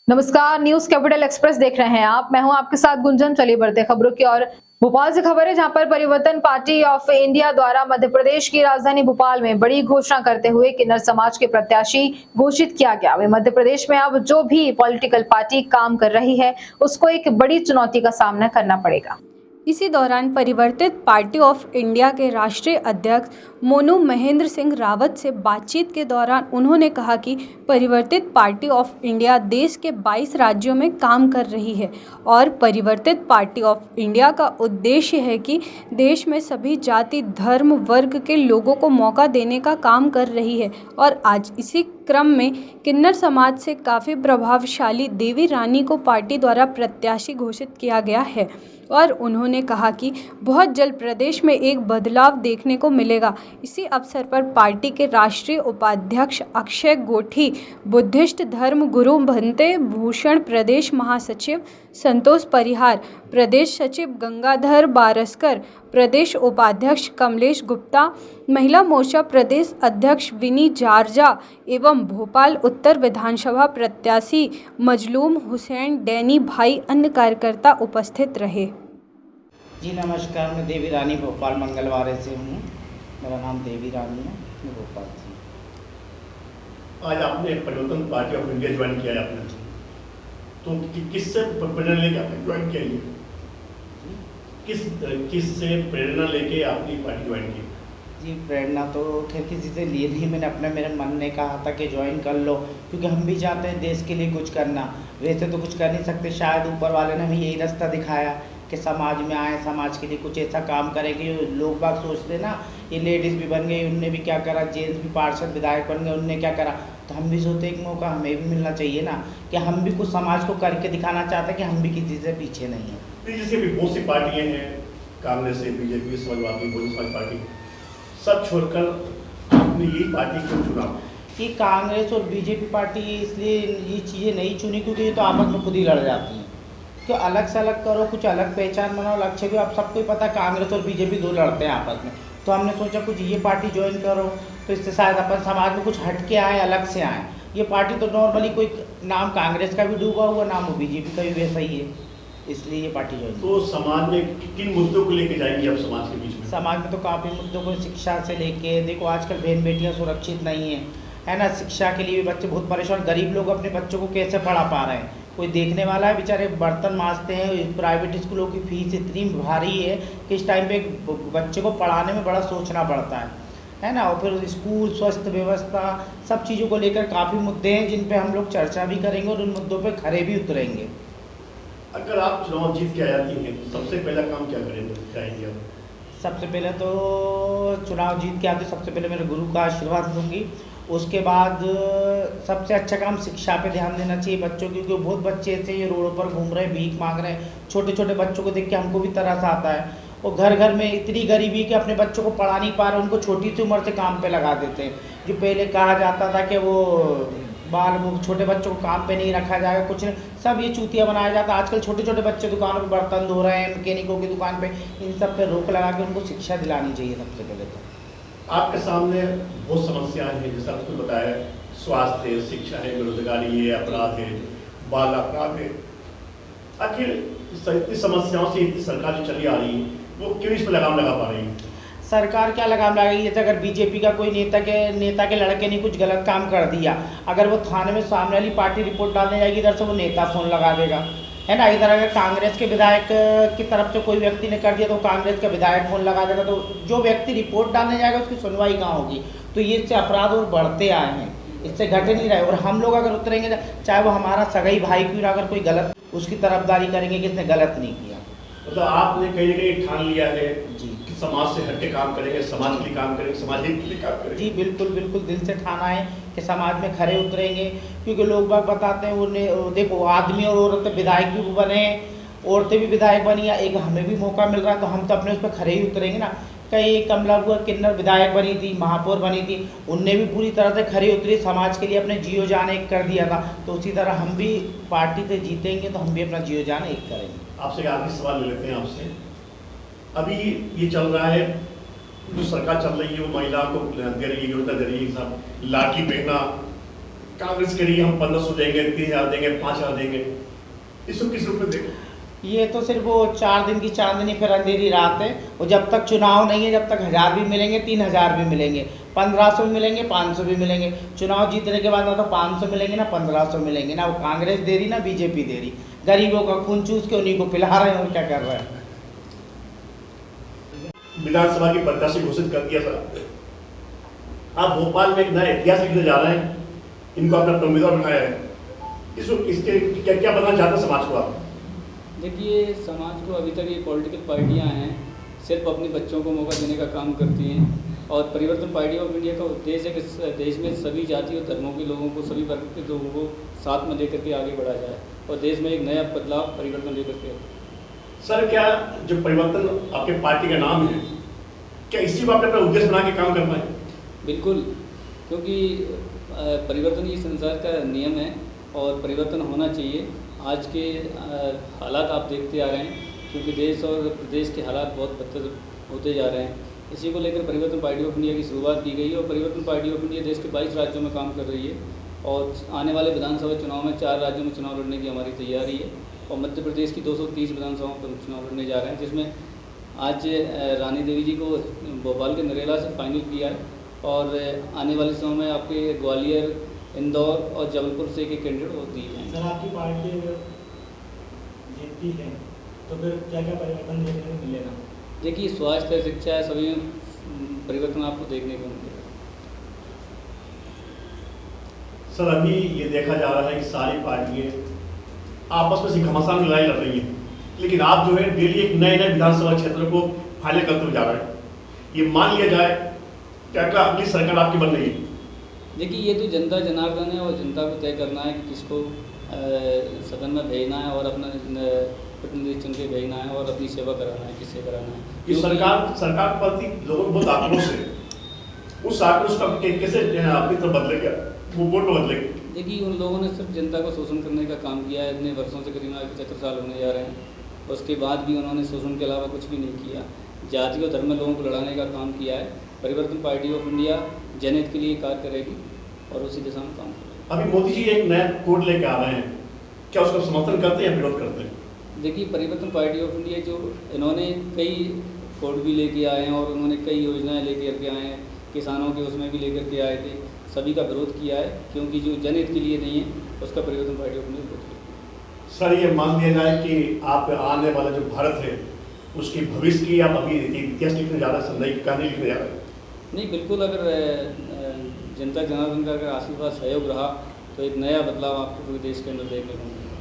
नमस्कार, news capital express देख रहे हैं आप। मैं हूं आपके साथ गुंजन। चलिए बढ़ते खबरों की और। भोपाल से खबर है, जहां पर परिवर्तन पार्टी ऑफ इंडिया द्वारा मध्य प्रदेश की राजधानी भोपाल में बड़ी घोषणा करते हुए किन्नर समाज के प्रत्याशी घोषित किया गया। वे मध्य प्रदेश में अब जो भी पॉलिटिकल पार्टी काम कर रही है उसको एक बड़ी चुनौती का सामना करना पड़ेगा। इसी दौरान परिवर्तित पार्टी ऑफ इंडिया के राष्ट्रीय अध्यक्ष मोनू महेंद्र सिंह रावत से बातचीत के दौरान उन्होंने कहा कि परिवर्तित पार्टी ऑफ इंडिया देश के 22 राज्यों में काम कर रही है और परिवर्तित पार्टी ऑफ इंडिया का उद्देश्य है कि देश में सभी जाति, धर्म, वर्ग के लोगों को मौका देने का काम कर रही है। और आज इसी क्रम में किन्नर समाज से काफ़ी प्रभावशाली देवी रानी को पार्टी द्वारा प्रत्याशी घोषित किया गया है और उन्होंने कहा कि बहुत जल्द प्रदेश में एक बदलाव देखने को मिलेगा। इसी अवसर पर पार्टी के राष्ट्रीय उपाध्यक्ष अक्षय गोठी, बुद्धिस्ट धर्म गुरु भंते भूषण, प्रदेश महासचिव संतोष परिहार, प्रदेश सचिव गंगाधर बारस्कर, प्रदेश उपाध्यक्ष कमलेश गुप्ता, महिला मोर्चा प्रदेश अध्यक्ष विनी जारजा एवं भोपाल उत्तर विधानसभा प्रत्याशी मजलूम हुसैन डैनी भाई अन्य कार्यकर्ता उपस्थित रहे। जी नमस्कार, मैं देवी रानी भोपाल मंगलवारे से हूँ। मेरा नाम देवी रानी है, मैं भोपाल से। आज आपने परिवर्तन पार्टी ऑफ इंडिया ज्वाइन किया है आपने, तो किससे प्रेरणा लेके आपने ज्वाइन किया है? किससे प्रेरणा लेके आपने पार्टी ज्वाइन की? जी प्रेरणा तो खैर किसी से लिए नहीं, मैंने अपना मेरे मन ने कहा था कि ज्वाइन कर लो, क्योंकि हम भी चाहते हैं देश के लिए कुछ करना। वैसे तो कुछ कर नहीं सकते, शायद ऊपर वाले ने हमें यही रास्ता दिखाया कि समाज में आए, समाज के लिए कुछ ऐसा काम करें कि लोग बाग सोचते ना ये लेडीज़ भी बन गई, उनने भी क्या करा, जेंट्स भी पार्षद विधायक बन गए, उनने क्या करा। तो हम भी सोचते एक मौका हमें भी मिलना चाहिए ना, कि हम भी कुछ समाज को करके दिखाना चाहते हैं कि हम भी किसी से पीछे नहीं हैं। जैसे भी बहुत सी पार्टियाँ हैं, कांग्रेस से बीजेपी, समाजवादी, बहुजन समाज पार्टी, सब छोड़कर आपने यही पार्टी क्यों चुना? कि कांग्रेस और बीजेपी पार्टी इसलिए ये चीज़ें नहीं चुनी क्योंकि ये तो आपस में खुद ही लड़ जाती हैं। कि अलग से अलग करो, कुछ अलग पहचान बनाओ, लक्ष्य भी। आप सबको ही पता कांग्रेस और बीजेपी दो लड़ते हैं आपस में, तो हमने सोचा कुछ ये पार्टी ज्वाइन करो तो इससे शायद अपन समाज में कुछ हट के आए, अलग से आए। ये पार्टी तो नॉर्मली कोई नाम कांग्रेस का भी डूबा हुआ, नाम वो बीजेपी का भी वैसा ही है, इसलिए ये पार्टी ज्वाइन। तो समाज में किन मुद्दों को लेके जाएंगे आप समाज के बीच में? समाज में तो काफ़ी मुद्दों को, शिक्षा से लेके, देखो आजकल बहन बेटियाँ सुरक्षित नहीं है ना, शिक्षा के लिए भी बच्चे बहुत परेशान। गरीब लोग अपने बच्चों को कैसे पढ़ा पा रहे हैं? कोई देखने वाला है? बेचारे बर्तन मांजते हैं। प्राइवेट स्कूलों की फीस इतनी भारी है कि इस टाइम पे बच्चे को पढ़ाने में बड़ा सोचना पड़ता है ना। और फिर स्कूल, स्वास्थ्य व्यवस्था, सब चीज़ों को लेकर काफ़ी मुद्दे हैं जिन पे हम लोग चर्चा भी करेंगे और उन मुद्दों पे खड़े भी उतरेंगे। अगर आप चुनाव जीत के आ जाती हैं तो सबसे पहला काम क्या करेंगे? सबसे पहले तो चुनाव जीत के आते सबसे पहले मेरे गुरु का आशीर्वाद लूँगी। उसके बाद सबसे अच्छा काम शिक्षा पे ध्यान देना चाहिए बच्चों की, क्योंकि बहुत बच्चे ऐसे ये रोडों पर घूम रहे हैं, भीख मांग रहे हैं। छोटे छोटे बच्चों को देख के हमको भी तरस आता है। और घर घर में इतनी गरीबी है कि अपने बच्चों को पढ़ा नहीं पा रहे, उनको छोटी सी उम्र से काम पे लगा देते हैं। जो पहले कहा जाता था कि वो छोटे बच्चों को काम पे नहीं रखा जाएगा, कुछ नहीं, सब ये चूतिया बनाया जाता है। आजकल छोटे छोटे बच्चे दुकानों पर बर्तन धो रहे हैं, मैकेनिकों की दुकान पे, इन सब पे रोक लगा के उनको शिक्षा दिलानी चाहिए सबसे पहले तो। आपके सामने बहुत समस्याएं हैं, जैसा आपको बताया, स्वास्थ्य है, शिक्षा है, बेरोजगारी है, अपराध है, बाल अपराध है। आखिर इतनी समस्याओं से इतनी सरकार जो चली आ रही है वो क्यों इस पर लगाम लगा पा रही है? सरकार क्या लगाम लगाएगी? जैसे अगर बीजेपी का कोई नेता के लड़के ने कुछ गलत काम कर दिया, अगर वो थाने में सामने वाली पार्टी रिपोर्ट डालने जाएगी, इधर से वो नेता फ़ोन लगा देगा, है ना। इधर अगर कांग्रेस के विधायक की तरफ से कोई व्यक्ति ने कर दिया तो कांग्रेस का विधायक फ़ोन लगा देगा, तो जो व्यक्ति रिपोर्ट डालने जाएगा उसकी सुनवाई कहाँ होगी? तो ये इससे अपराध और बढ़ते आए हैं, इससे घटे नहीं रहे। और हम लोग अगर उतरेंगे, चाहे वो हमारा सगाई भाई क्यों ना, अगर कोई गलत उसकी तरफदारी करेंगे कि इसने गलत नहीं किया। मतलब आपने कहीं ना कहीं ठान लिया है जी कि समाज से हट के काम करेंगे, समाज के लिए काम करेंगे, समाज हित के लिए काम करेंगे। जी बिल्कुल बिल्कुल, दिल से ठाना है कि समाज में खड़े उतरेंगे। क्योंकि लोग बाग बताते हैं उन्हें, देखो आदमी और औरतें विधायक भी बने, औरतें भी विधायक बनी, या एक हमें भी मौका मिल रहा है तो हम तो अपने उस पर खड़े ही उतरेंगे ना। कई कमला बुआ किन्नर विधायक बनी थी, महापौर बनी थी, उनने भी पूरी तरह से खड़ी उतरी, समाज के लिए अपने जियो जान एक कर दिया था। तो उसी तरह हम भी पार्टी से जीतेंगे तो हम भी अपना जियो जान एक करेंगे। आपसे आखिरी सवाल ले लेते हैं आपसे। अभी ये चल रहा है, जो सरकार चल रही है वो महिला को दे रही है, योजना दे रही है, सब लाठी पहना, कांग्रेस के लिए हम 1500 देंगे, 3000 देंगे, 5000 देंगे, इसको किस रूप में देंगे? ये तो सिर्फ वो 4 दिन की चांदनी फिर अंधेरी रात है। और जब तक चुनाव नहीं है, जब तक 1000 भी मिलेंगे, 3000 भी मिलेंगे, 1500 भी मिलेंगे, 500 भी मिलेंगे। चुनाव जीतने के बाद ना तो 500 मिलेंगे, ना 1500 मिलेंगे। ना वो कांग्रेस दे रही, ना बीजेपी दे रही। गरीबों का खून चूस के उन्हीं को पिला रहे हैं और क्या कर रहे हैं। विधानसभा की प्रत्याशी घोषित कर दिया सर। आप भोपाल में एक नया इतिहास लिखने जा रहे हैं, इनको अपना उम्मीदवार बनाया है, इसके क्या क्या बताना चाहते हैं समाज को आप? देखिए, समाज को अभी तक ये पॉलिटिकल पार्टियां हैं सिर्फ अपने बच्चों को मौका देने का काम करती हैं। और परिवर्तन पार्टी ऑफ इंडिया का उद्देश्य है कि देश में सभी जाति और धर्मों के लोगों को, सभी वर्ग के लोगों को साथ में लेकर के आगे बढ़ा जाए और देश में एक नया बदलाव, परिवर्तन लेकर के। सर, क्या जो परिवर्तन आपके पार्टी का नाम है, क्या इसी को आपने अपना उद्देश्य बना के काम कर पाए? बिल्कुल, क्योंकि परिवर्तन ही संसार का नियम है और परिवर्तन होना चाहिए। आज के हालात आप देखते आ रहे हैं, क्योंकि देश और प्रदेश के हालात बहुत बदतर होते जा रहे हैं। इसी को लेकर परिवर्तन पार्टी ऑफ इंडिया की शुरुआत की गई और परिवर्तन पार्टी ऑफ इंडिया देश के 22 राज्यों में काम कर रही है और आने वाले विधानसभा चुनाव में 4 राज्यों में चुनाव लड़ने की हमारी तैयारी है। और मध्य प्रदेश की 230 विधानसभाओं पर चुनाव लड़ने जा रहे हैं, जिसमें आज रानी देवी जी को भोपाल के नरेला से फाइनल किया है और आने वाले समय में आपके ग्वालियर, इंदौर और जबलपुर से एक कैंडिडेट और दिए हैं। सर, आपकी पार्टी अगर जीतती है तो फिर क्या क्या परिवर्तन देखने को मिलेगा? देखिए, स्वास्थ्य, शिक्षा, सभी में परिवर्तन आपको देखने को मिलेगा। सर, अभी ये देखा जा रहा है कि सारी पार्टियां आपस में से घमासान लड़ाई लड़ रही हैं, लेकिन आप जो है डेली एक नए नए विधानसभा क्षेत्र को फाइनल करते हुए जा रहे हैं। ये मान लिया जाए क्या क्या अगली सरकार आपकी बन रही है? देखिए, ये तो जनता जनार्दन है और जनता को तय करना है कि किसको सदन में भेजना है और अपना प्रतिनिधि चुन के भेजना है और अपनी सेवा कराना है, किससे कराना है। ये सरकार के प्रति लोगों को बहुत आक्रोश है, उस आक्रोश का कैसे अपनी तरफ बदलेगा, वो वोट में बदलेगा? देखिए, उन लोगों ने सिर्फ जनता को शोषण करने का काम किया है। इतने वर्षों से, करीब 75 साल होने जा रहे हैं, उसके बाद भी उन्होंने शोषण के अलावा कुछ भी नहीं किया। जाति और धर्म में लोगों को लड़ाने का काम किया है। परिवर्तन पार्टी ऑफ इंडिया जनहित के लिए कार्य करेगी और उसी दिशा में काम करेगी। अभी मोदी जी एक नया कोड लेके आ रहे हैं, क्या उसका समर्थन करते हैं या विरोध करते हैं? देखिए, परिवर्तन पार्टी ऑफ इंडिया जो इन्होंने कई कोड भी लेके आए हैं और उन्होंने कई योजनाएं लेकर के आए हैं, किसानों के उसमें भी लेकर के आए थे, सभी का विरोध किया है, क्योंकि जो जनहित के लिए नहीं है उसका परिवर्तन पार्टी ऑफ इंडिया विरोध किया। सर, ये मान लिया जाए कि आप आने वाला जो भारत है उसकी भविष्य की आप अभी इतिहास लिखने जा रहे हैं, नई कहानी लिखने जा रहे हैं? नहीं, बिल्कुल, अगर जनता जनार्दन का अगर आशीर्वाद सहयोग रहा तो एक नया बदलाव आपको पूरे देश के अंदर देखने को मिलेगा।